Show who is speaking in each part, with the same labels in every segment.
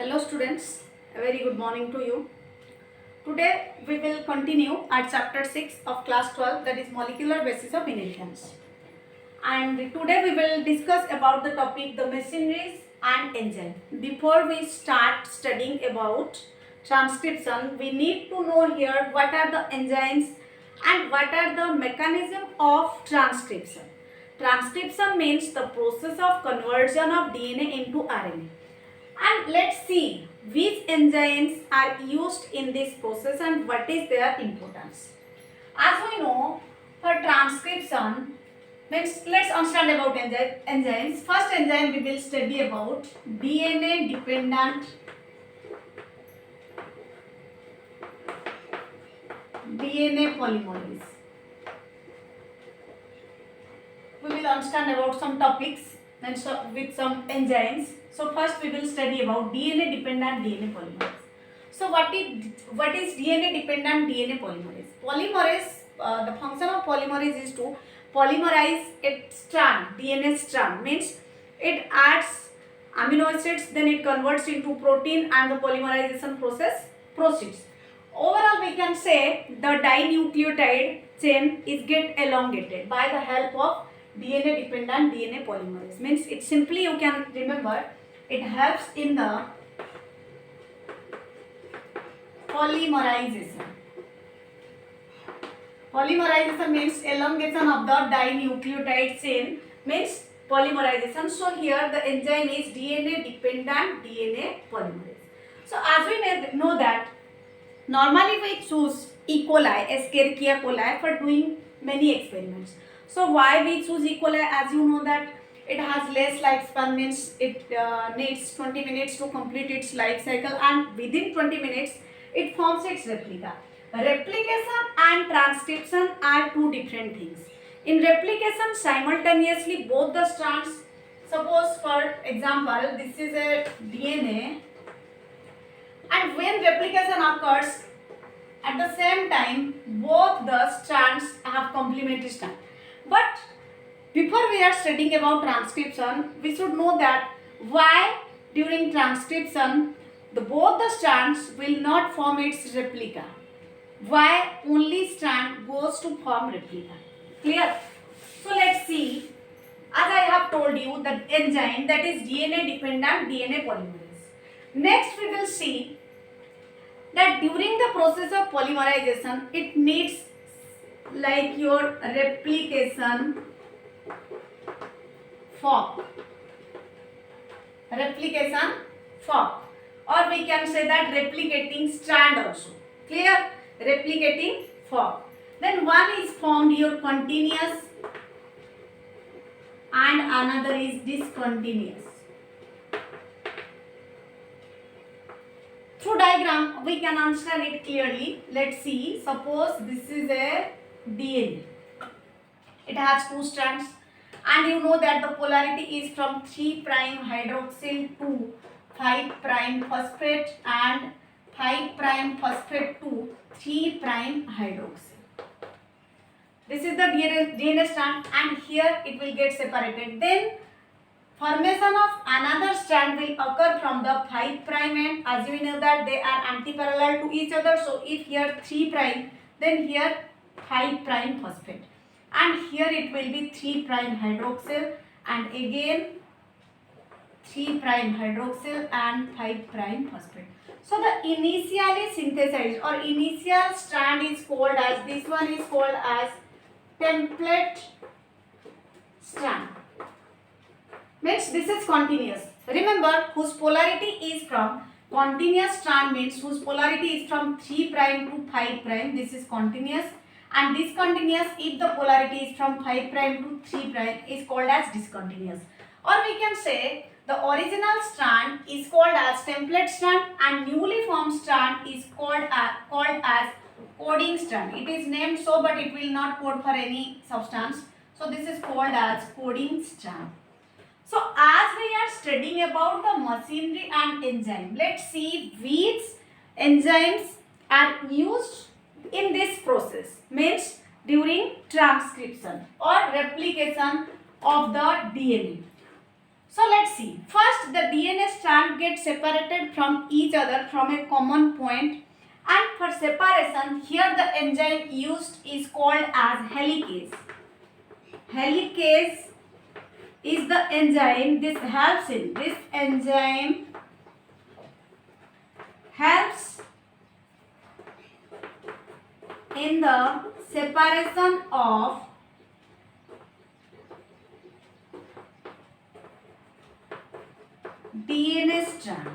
Speaker 1: Hello students, a very good morning to you. Today we will continue at chapter 6 of class 12, that is molecular basis of inheritance. And today we will discuss about the topic the machineries and enzyme. Before we start studying about transcription, we need to know here what are the enzymes and what are the mechanism of transcription. Transcription means the process of conversion of DNA into RNA. And let's see which enzymes are used in this process and what is their importance. As we know, for transcription, let's understand about enzymes. First enzyme we will study about DNA dependent DNA polymerase. We will understand about some topics and with some enzymes. So first we will study about DNA dependent DNA polymerase. So what is DNA dependent DNA polymerase? Polymerase, the function of polymerase is to polymerize its strand, DNA strand, means it adds amino acids, then it converts into protein and the polymerization process proceeds. Overall we can say the dinucleotide chain is get elongated by the help of DNA dependent DNA polymerase. Means it simply, you can remember, it helps in the polymerization. Polymerization means elongation of the dinucleotide chain, means polymerization. So here the enzyme is DNA dependent DNA polymerase. So as we know that normally we choose E. coli, Escherichia coli for doing many experiments. So why we choose E. coli? As you know that it has less lifespan, means it needs 20 minutes to complete its life cycle, and within 20 minutes it forms its replica. Replication and transcription are two different things. In replication, simultaneously both the strands, suppose for example this is a DNA, and when replication occurs at the same time both the strands have complementary strand. But before we are studying about transcription, we should know that why during transcription both the strands will not form its replica. Why only strand goes to form replica? Clear? So let's see. As I have told you, the enzyme, that is DNA dependent DNA polymerase. Next we will see that during the process of polymerization it needs like your replication fork, or we can say that replicating strand also. Clear? Replicating fork. Then one is formed your continuous and another is discontinuous. Through diagram we can understand it clearly. Let's see. Suppose this is a DNA. It has two strands, and you know that the polarity is from 3' hydroxyl to 5' phosphate and 5' phosphate to 3' hydroxyl. This is the DNA strand, and here it will get separated. Then formation of another strand will occur from the 5' end. As we know that they are antiparallel to each other. So if here 3', then here 5' phosphate, and here it will be 3' hydroxyl, and again 3' hydroxyl and 5' phosphate. So the initially synthesized or initial strand is called as, this one is called as template strand. Means this is continuous. Remember, whose polarity is from continuous strand, means whose polarity is from 3' to 5'. This is continuous. And discontinuous, if the polarity is from 5' to 3', is called as discontinuous. Or we can say the original strand is called as template strand, and newly formed strand is called as coding strand. It is named so, but it will not code for any substance. So this is called as coding strand. So as we are studying about the machinery and enzyme, let's see which enzymes are used in this process, means during transcription or replication of the DNA. So let's see. First, the DNA strand get separated from each other from a common point, and for separation here the enzyme used is called as helicase. Helicase is the enzyme. This enzyme helps in the separation of DNA strand.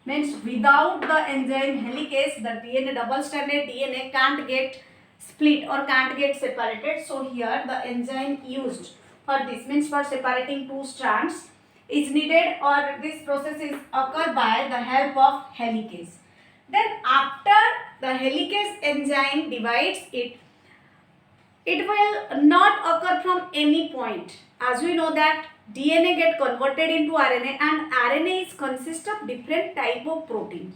Speaker 1: Means without the enzyme helicase, the DNA, double stranded DNA can't get split or can't get separated. So here the enzyme used for this, means for separating two strands, is needed, or this process is occurred by the help of helicase. Then after the helicase enzyme divides it, it will not occur from any point. As we know that DNA get converted into RNA, and RNA is consist of different type of proteins.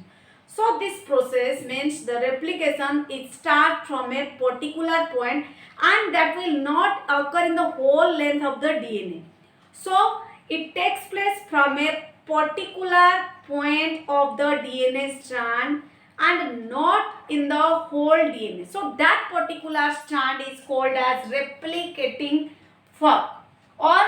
Speaker 1: So this process means the replication is start from a particular point, and that will not occur in the whole length of the DNA. So it takes place from a particular point of the DNA strand and not in the whole DNA. So that particular strand is called as replicating fork, or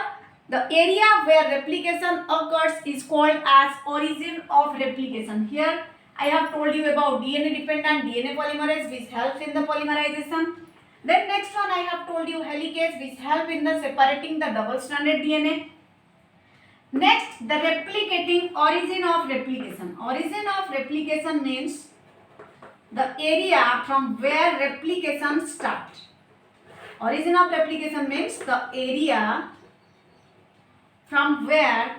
Speaker 1: the area where replication occurs is called as origin of replication. Here I have told you about DNA dependent DNA polymerase, which helps in the polymerization. Then next one I have told you helicase, which help in the separating the double stranded DNA. Next, the replicating origin of replication. Origin of replication means the area from where replication starts. Origin of replication means the area from where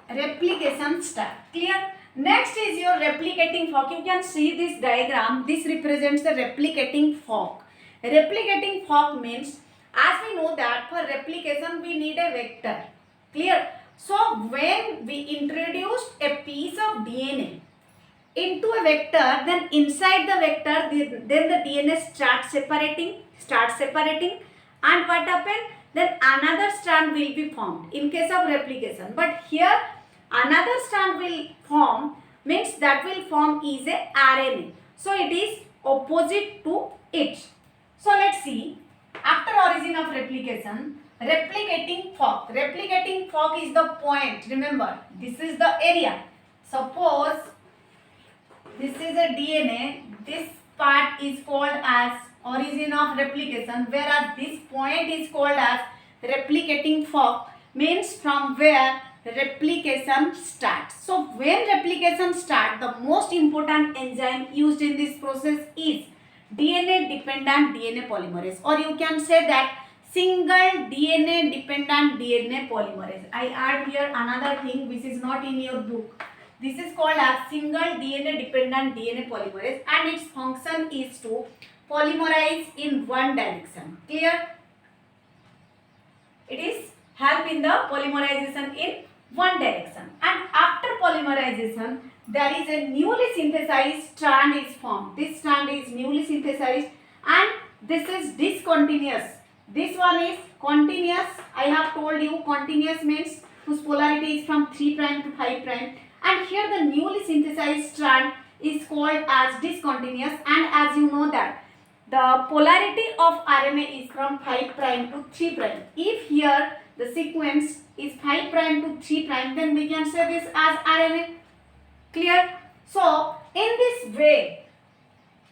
Speaker 1: replication starts. Clear? Next is your replicating fork. You can see this diagram. This represents the replicating fork. Replicating fork means, as we know that for replication we need a vector. Clear? So when we introduced a piece of DNA into a vector, then inside the vector then the DNA starts separating, and what happened? Then another strand will be formed in case of replication. But here another strand will form, means that will form is a RNA. So it is opposite to it. So let's see. After origin of replication, replicating fork. Replicating fork is the point. Remember, this is the area. Suppose this is a DNA. This part is called as origin of replication, whereas this point is called as replicating fork, means from where replication starts. So when replication starts, the most important enzyme used in this process is DNA dependent DNA polymerase, or you can say that single DNA dependent DNA polymerase. I add here another thing which is not in your book. This is called as single DNA dependent DNA polymerase, and its function is to polymerize in one direction. Clear? It is help in the polymerization in one direction, and after polymerization there is a newly synthesized strand is formed. This strand is newly synthesized, and this is discontinuous. This one is continuous. I have told you continuous means whose polarity is from 3' to 5', and here the newly synthesized strand is called as discontinuous, and as you know that the polarity of RNA is from 5' to 3'. If here the sequence is 5' to 3', then we can say this as RNA. Clear? So in this way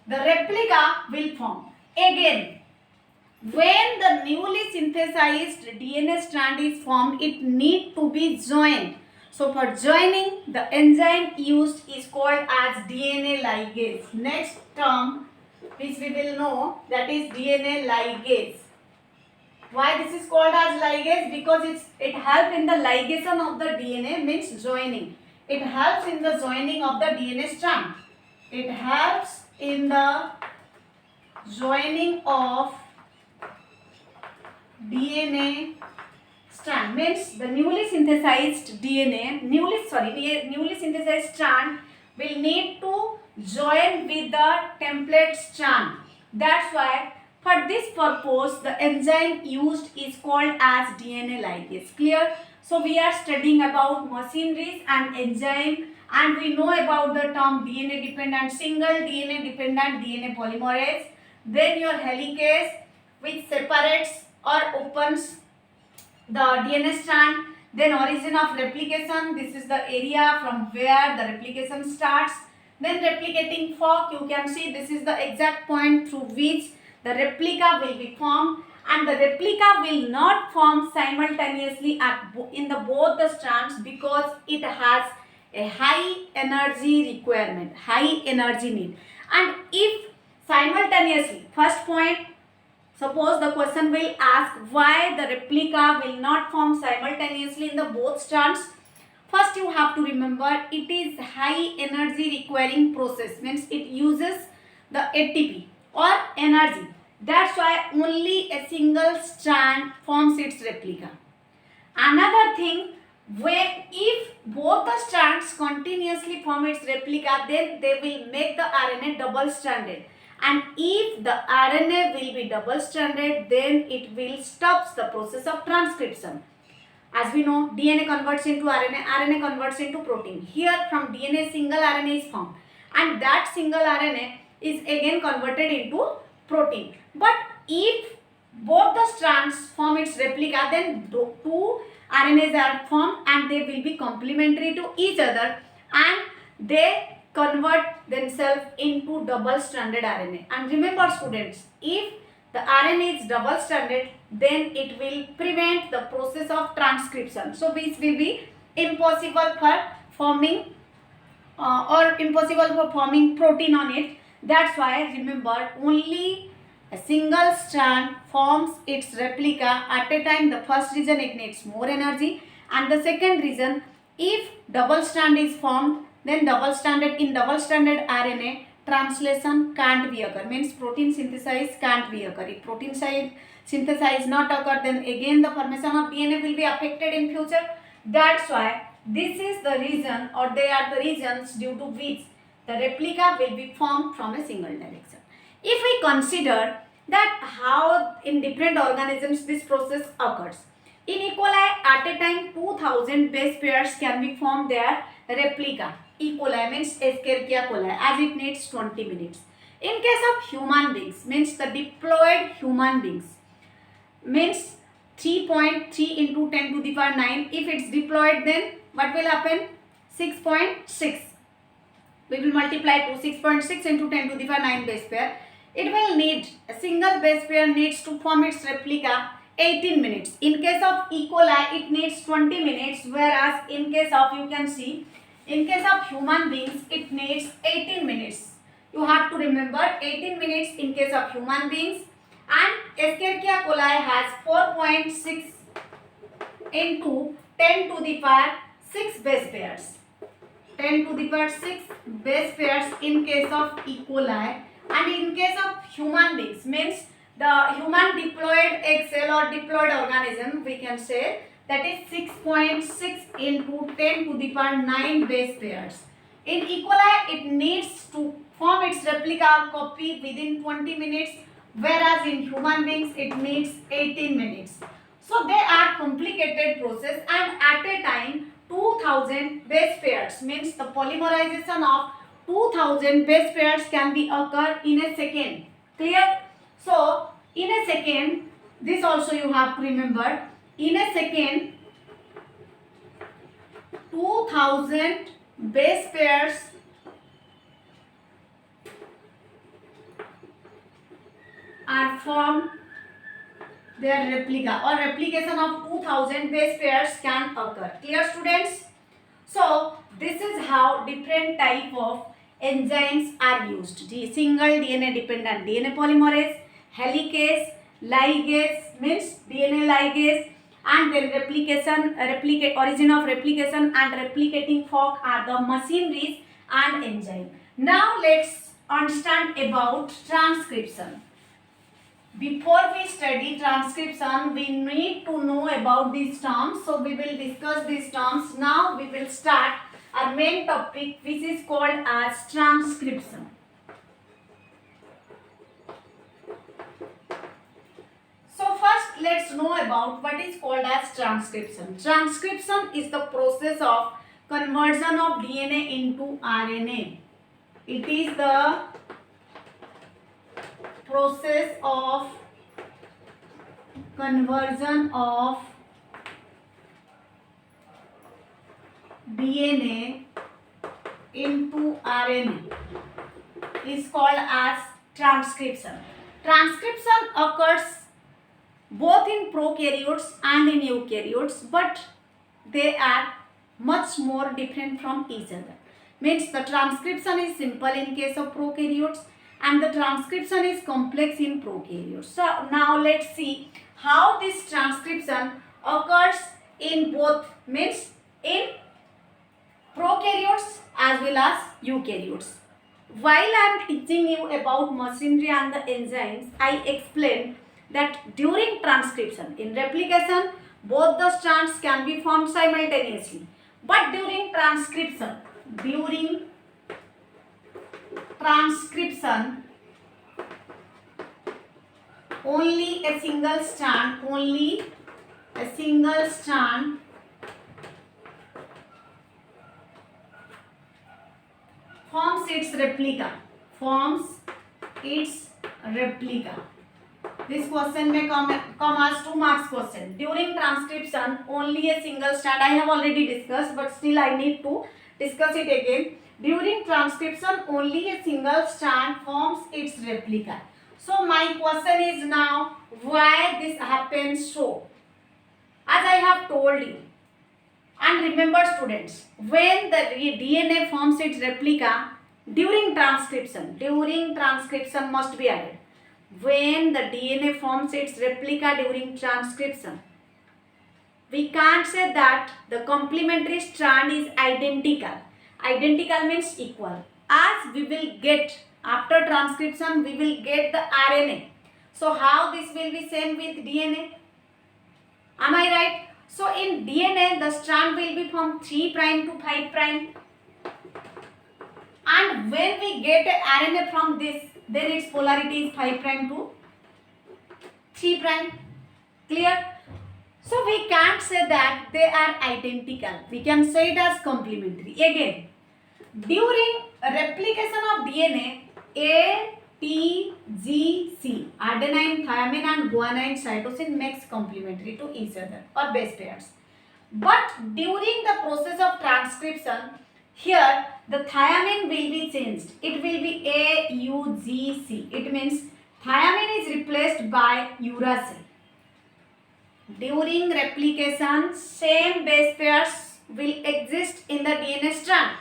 Speaker 1: the replica will form. Again, when the newly synthesized DNA strand is formed, it need to be joined. So for joining, the enzyme used is called as DNA ligase. Next term which we will know, that is DNA ligase. Why this is called as ligase? Because it helps in the ligation of the DNA, means joining. It helps in the joining of the DNA strand. It helps in the joining of DNA strand, means the newly synthesized newly synthesized strand will need to join with the template strand. That's why For this purpose, the enzyme used is called as DNA ligase. Clear? So we are studying about machineries and enzyme, and we know about the term DNA dependent, single DNA dependent DNA polymerase. Then your helicase, which separates or opens the DNA strand. Then origin of replication, this is the area from where the replication starts. Then replicating fork, you can see this is the exact point through which the replica will be formed, and the replica will not form simultaneously in the both the strands because it has a high energy requirement, high energy need. And if simultaneously, first point, suppose the question will ask why the replica will not form simultaneously in the both strands. First you have to remember it is high energy requiring process, means it uses the ATP or energy. That's why only a single strand forms its replica. Another thing, when if both the strands continuously form its replica, then they will make the RNA double stranded. And if the RNA will be double stranded, then it will stop the process of transcription. As we know, DNA converts into RNA, RNA converts into protein. Here from DNA single RNA is formed, and that single RNA is again converted into protein. But if both the strands form its replica, then two RNAs are formed and they will be complementary to each other, and they convert themselves into double stranded RNA. And remember students, if the RNA is double stranded, then it will prevent the process of transcription. So which will be impossible for forming protein on it. That's why remember only a single strand forms its replica at a time. The first reason, it needs more energy, and the second reason, if double strand is formed, then double stranded RNA translation can't be occur, means protein synthesis can't be occur. If protein synthesis not occur, then again the formation of DNA will be affected in future. That's why this is the reason, or they are the reasons due to which the replica will be formed from a single direction. If we consider that how in different organisms this process occurs, in E. coli at a time 2000 base pairs can be formed their replica. E. coli means Escherichia coli, as it needs 20 minutes. In case of human beings, means the diploid human beings, means 3.3 into 10 to the power 9. If it's diploid, then what will happen? 6.6. We will multiply to 6.6 into 10 to the power 9 base pair. It will need, a single base pair needs to form its replica 18 minutes. In case of E. coli, it needs 20 minutes, whereas in case of, you can see, in case of human beings, it needs 18 minutes. You have to remember 18 minutes in case of human beings, and Escherichia coli has 4.6 into 10 to the power 6 base pairs. 10 to the power 6 base pairs in case of E. coli, and in case of human beings, means the human diploid egg cell or diploid organism, we can say that is 6.6 into 10 to the power 9 base pairs. In E. coli, it needs to form its replica copy within 20 minutes, whereas in human beings it needs 18 minutes. So they are complicated process, and at a time 2000 base pairs, means the polymerization of 2000 base pairs can be occur in a second. Clear? So in a second, this also you have to remember, in a second 2000 base pairs are formed their replica, or replication of 2000 base pairs can occur. Clear students? So this is how different type of enzymes are used. The single DNA dependent DNA polymerase, helicase, ligase means DNA ligase, and then origin of replication and replicating fork are the machineries and enzyme. Now let's understand about transcription. Before we study transcription, we need to know about these terms. So we will discuss these terms. Now we will start our main topic, which is called as transcription. let's know about what is called as transcription. Transcription is the process of conversion of DNA into RNA. It is the process of conversion of DNA into RNA is called as transcription. Transcription occurs both in prokaryotes and in eukaryotes, but they are much more different from each other. Means the transcription is simple in case of prokaryotes and the transcription is complex in prokaryotes. So now let's see how this transcription occurs in both, means in prokaryotes as well as eukaryotes. While I am teaching you about machinery and the enzymes, I explained that during transcription, in replication, both the strands can be formed simultaneously. But during transcription, only a single strand forms its replica. This question may come as 2 marks question. During transcription, only a single strand, I have already discussed, but still I need to discuss it again. During transcription, only a single strand forms its replica. So my question is now, why this happens so? As I have told you, and remember students, when the DNA forms its replica during transcription must be added. When the DNA forms its replica during transcription, we can't say that the complementary strand is identical. Identical means equal. As we will get, after transcription, we will get the RNA. So how this will be same with DNA? Am I right? So in DNA, the strand will be from 3' to 5'. And when we get RNA from this, then its polarity is 5' to 3'. Clear? So we can't say that they are identical. We can say it as complementary. Again, during replication of DNA, A, T, G, C, adenine, thymine and guanine cytosine makes complementary to each other or base pairs. But during the process of transcription, here the thymine will be changed. It will be AUGC. It means thymine is replaced by uracil. During replication, same base pairs will exist in the DNA strand.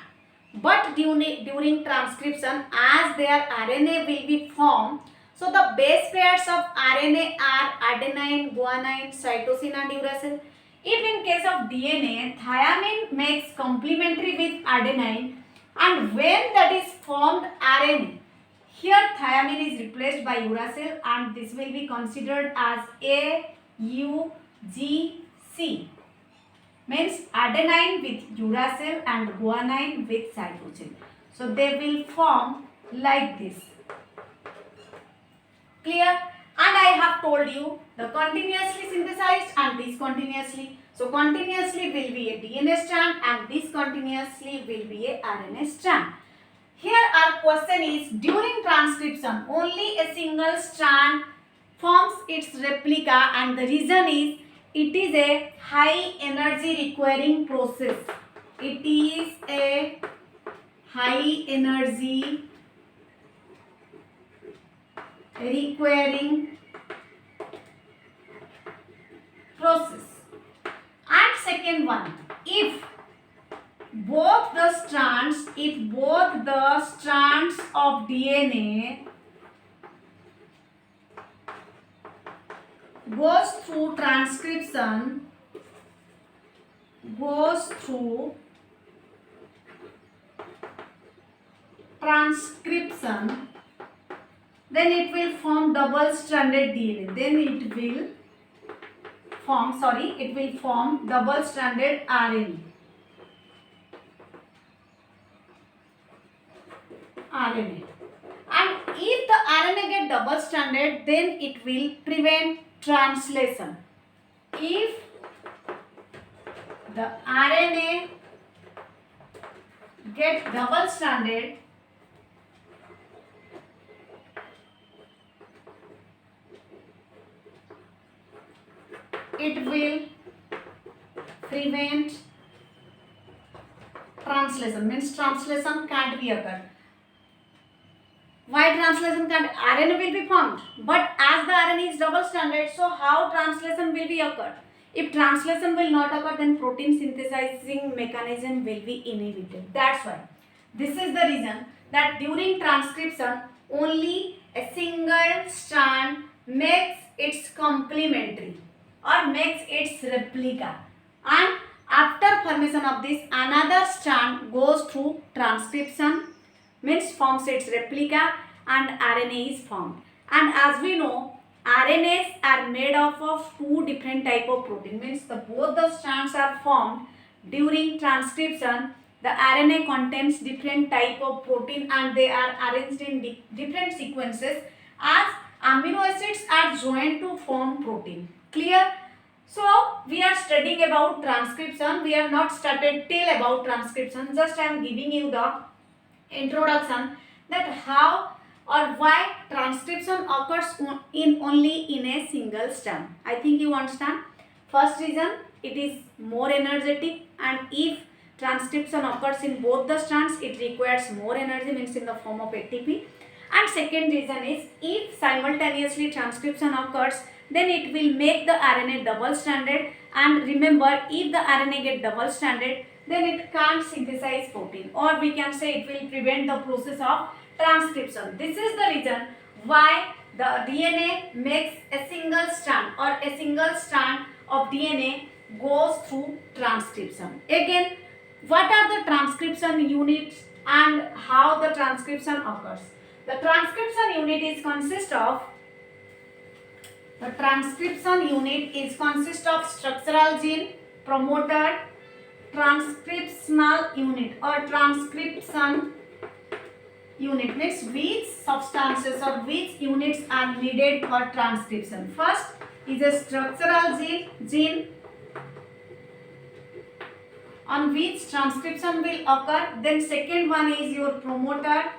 Speaker 1: But during transcription, as their RNA will be formed, so the base pairs of RNA are adenine, guanine, cytosine and uracil. If in case of DNA, thymine makes complementary with adenine, and when that is formed RNA, here thymine is replaced by uracil and this will be considered as AUGC. Means adenine with uracil and guanine with cytosine. So they will form like this. Clear? And I have told you the continuously synthesized and discontinuously. So continuously will be a DNA strand and discontinuously will be a RNA strand. Here our question is, during transcription only a single strand forms its replica, and the reason is it is a high energy requiring process. It is a high energy requiring process. And second one, if both the strands of DNA goes through transcription, then it will form double stranded DNA. Then it will form double stranded RNA. And if the RNA get double stranded, then it will prevent translation. If the RNA get double stranded, it will prevent translation. Means translation can't be occurred. Why translation can't? RNA will be formed, but as the RNA is double stranded, so how translation will be occurred? If translation will not occur, then protein synthesizing mechanism will be inhibited. That's why. This is the reason that during transcription, only a single strand makes its complementary or makes its replica, and after formation of this, another strand goes through transcription, means forms its replica, and RNA is formed. And as we know, RNAs are made up of two different type of protein, means both the strands are formed during transcription. The RNA contains different type of protein and they are arranged in different sequences as amino acids are joined to form protein. Clear? So we are studying about transcription. We have not started till about transcription. Just I am giving you the introduction that how or why transcription occurs only in a single strand. I think you understand. First reason, it is more energetic, and if transcription occurs in both the strands, it requires more energy, means in the form of ATP. And second reason is, if simultaneously transcription occurs, then it will make the RNA double stranded, and remember, if the RNA get double stranded, then it can't synthesize protein, or we can say it will prevent the process of transcription. This is the reason why the DNA makes a single strand, or a single strand of DNA goes through transcription. Again, what are the transcription units and how the transcription occurs? The transcription unit is consist of structural gene, promoter, transcriptional unit or transcription unit, means which substances or which units are needed for transcription. First is a structural gene on which transcription will occur. Then second one is your promoter,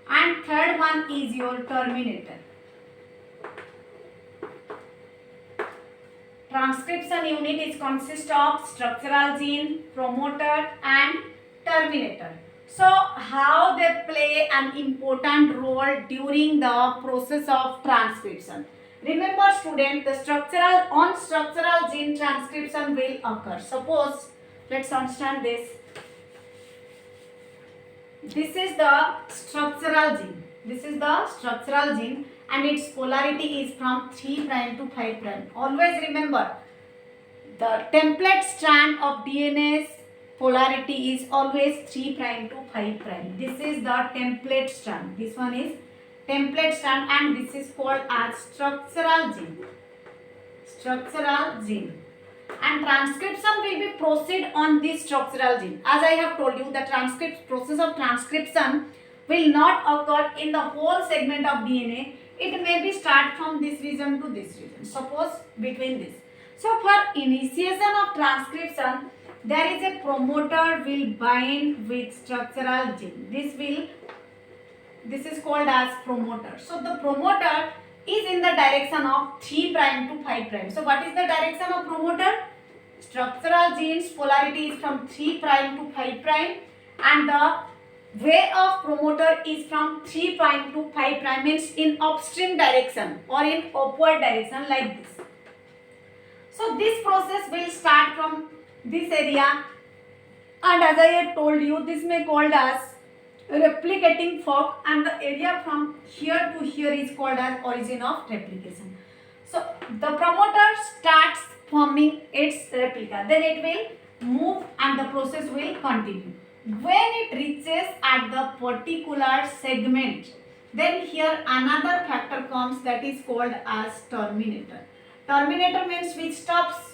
Speaker 1: and third one is your terminator. Transcription unit is consist of structural gene, promoter and terminator. So how they play an important role during the process of transcription? Remember student, the structural gene transcription will occur. Suppose, let's understand this. This is the structural gene. And its polarity is from 3' to 5'. Always remember, the template strand of DNA's polarity is always 3' to 5'. This is the template strand. This one is template strand, and this is called as structural gene. And transcription will be proceed on this structural gene. As I have told you, the process of transcription will not occur in the whole segment of DNA. It may be start from this region to this region. Suppose between this. So for initiation of transcription, there is a promoter will bind with structural gene. This is called as promoter. So the promoter is in the direction of 3' to 5'. So what is the direction of promoter? Structural genes polarity is from 3' to 5', and the way of promoter is from 3' to 5', means in upstream direction or in upward direction, like this. So this process will start from this area, and as I have told you, this may called as replicating fork, and the area from here to here is called as origin of replication. So the promoter starts forming its replica, then it will move and the process will continue. When it reaches at the particular segment, then here another factor comes, that is called as terminator. Terminator means which stops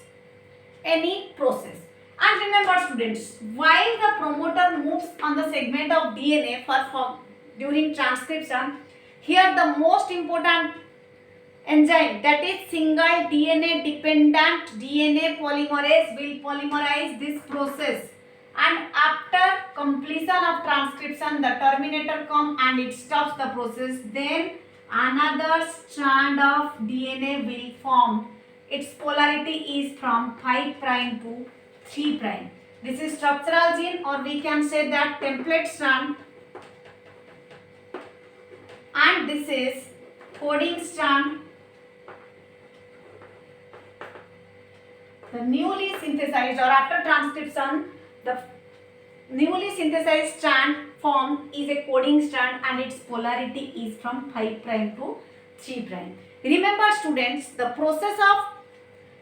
Speaker 1: any process. And remember students, while the promoter moves on the segment of DNA during transcription, here the most important enzyme, that is single DNA dependent DNA polymerase, will polymerize this process, and after completion of transcription the terminator come and it stops the process. Then another strand of DNA will form. Its polarity is from 5 prime to 3 prime. This is structural gene, or we can say that template strand, and this is coding strand. The newly synthesized, or after transcription, the newly synthesized strand formed is a coding strand, and its polarity is from 5 prime to 3 prime. Remember students, the process of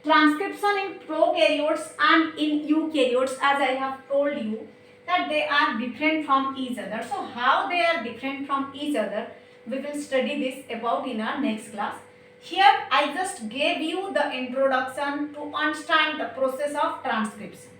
Speaker 1: transcription in prokaryotes and in eukaryotes, as I have told you, that they are different from each other. So how they are different from each other, we will study this about in our next class. Here I just gave you the introduction to understand the process of transcription.